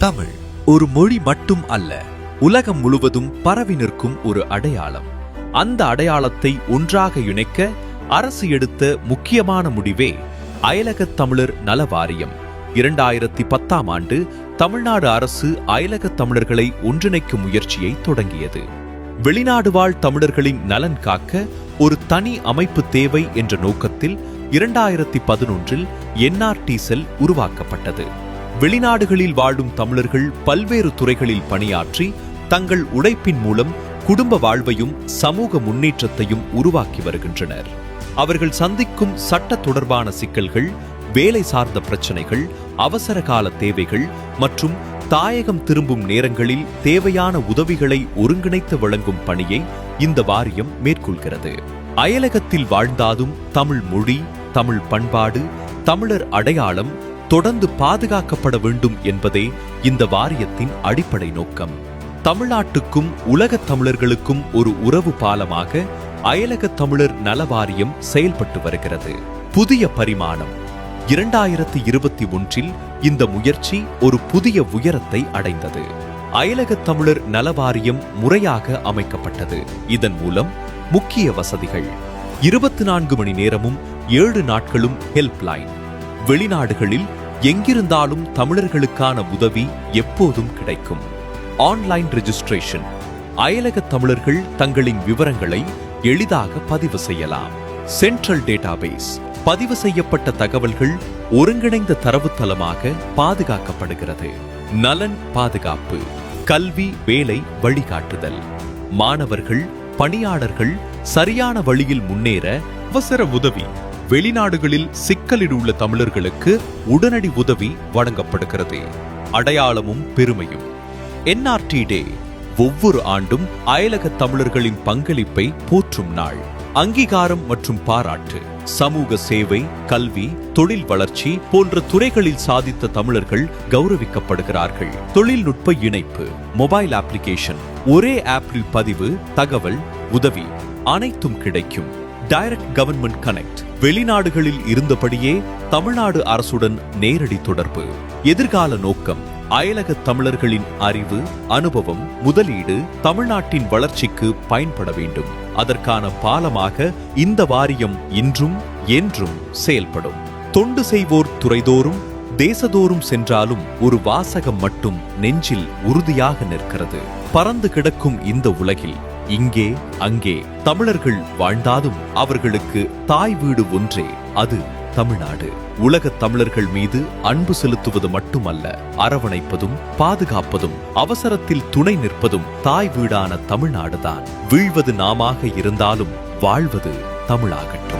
தமிழ் ஒரு மொழி மட்டும் அல்ல, உலகம் முழுவதும் பரவி நிற்கும் ஒரு அடையாளம். அந்த அடையாளத்தை ஒன்றாக இணைக்க அரசு எடுத்த முக்கியமான முடிவே அயலகத் தமிழர் நல வாரியம். 2010ஆம் ஆண்டு தமிழ்நாடு அரசு அயலகத் தமிழர்களை ஒன்றிணைக்கும் முயற்சியை தொடங்கியது. வெளிநாடு வாழ் தமிழர்களின் நலன் காக்க ஒரு தனி அமைப்பு தேவை என்ற நோக்கத்தில் 2011இல் NRT செல் உருவாக்கப்பட்டது. வெளிநாடுகளில் வாழும் தமிழர்கள் பல்வேறு துறைகளில் பணியாற்றி தங்கள் உழைப்பின் மூலம் குடும்ப வாழ்வையும் சமூக முன்னேற்றத்தையும் உருவாக்கி வருகின்றனர். அவர்கள் சந்திக்கும் சட்ட தொடர்பான சிக்கல்கள், வேலை சார்ந்த பிரச்சனைகள், அவசர கால தேவைகள் மற்றும் தாயகம் திரும்பும் நேரங்களில் தேவையான உதவிகளை ஒருங்கிணைத்து வழங்கும் பணியை இந்த வாரியம் மேற்கொள்கிறது. அயலகத்தில் வாழ்ந்தாலும் தமிழ் மொழி, தமிழ் பண்பாடு, தமிழர் அடையாளம் தொடர்ந்து பாதுகாக்கப்பட வேண்டும் என்பதே இந்த வாரியத்தின் அடிப்படை நோக்கம். தமிழ்நாட்டுக்கும் உலகத் தமிழர்களுக்கும் ஒரு உறவு பாலமாக அயலகத் தமிழர் நல வாரியம் செயல்பட்டு வருகிறது. புதிய பரிமாணம் 2021இல் இந்த முயற்சி ஒரு புதிய உயரத்தை அடைந்தது. அயலகத் தமிழர் நல வாரியம் முறையாக அமைக்கப்பட்டது. இதன் மூலம் முக்கிய வசதிகள்: 24 மணி நேரமும் 7 நாட்களும் ஹெல்ப்லைன். வெளிநாடுகளில் எங்கிருந்தாலும் தமிழர்களுக்கான உதவி எப்போதும் கிடைக்கும். Online registration. அயலகத் தமிழர்கள் தங்களின் விவரங்களை எளிதாக பதிவு செய்யலாம். Central database. பதிவு செய்யப்பட்ட தகவல்கள் ஒருங்கிணைந்த தரவுத்தளமாக பாதுகாக்கப்படுகிறது. நலன் பாதுகாப்பு. கல்வி, வேலை வழிகாட்டுதல். மாணவர்கள், பணியாளர்கள் சரியான வழியில் முன்னேற அவசர உதவி. வெளிநாடுகளில் சிக்கலில் உள்ள தமிழர்களுக்கு உடனடி உதவி வழங்கப்படுகிறது. அடையாளமும் பெருமையும். NRT டே ஒவ்வொரு ஆண்டும் அயலகத் தமிழர்களின் பங்களிப்பை போற்றும் நாள். அங்கீகாரம் மற்றும் பாராட்டு. சமூக சேவை, கல்வி, தொழில் வளர்ச்சி போன்ற துறைகளில் சாதித்த தமிழர்கள் கௌரவிக்கப்படுகிறார்கள். தொழில்நுட்ப இணைப்பு. Mobile application. ஒரே ஆப்பில் பதிவு, தகவல், உதவி அனைத்தும் கிடைக்கும். Direct government connect. வெளிநாடுகளில் இருந்தபடியே தமிழ்நாடு அரசுடன் நேரடி தொடர்பு. எதிர்கால நோக்கம்: அயலகத் தமிழர்களின் அறிவு, அனுபவம், முதலீடு தமிழ்நாட்டின் வளர்ச்சிக்கு பயன்பட வேண்டும். அதற்கான பாலமாக இந்த வாரியம் இன்றும் என்றும் செயல்படும். தொண்டு செய்வோர் துறைதோறும் தேசதோறும் சென்றாலும் ஒரு வாசகம் மட்டும் நெஞ்சில் உறுதியாக நிற்கிறது. பறந்து கிடக்கும் இந்த உலகில் இங்கே அங்கே தமிழர்கள் வாழ்ந்தாலும் அவர்களுக்கு தாய் வீடு ஒன்றே, அது தமிழ்நாடு. உலகத் தமிழர்கள் மீது அன்பு செலுத்துவது மட்டுமல்ல, அரவணைப்பதும் பாதுகாப்பதும் அவசரத்தில் துணை நிற்பதும் தாய் வீடான தமிழ்நாடுதான். வீழ்வது நாமாக இருந்தாலும் வாழ்வது தமிழாகட்டும்.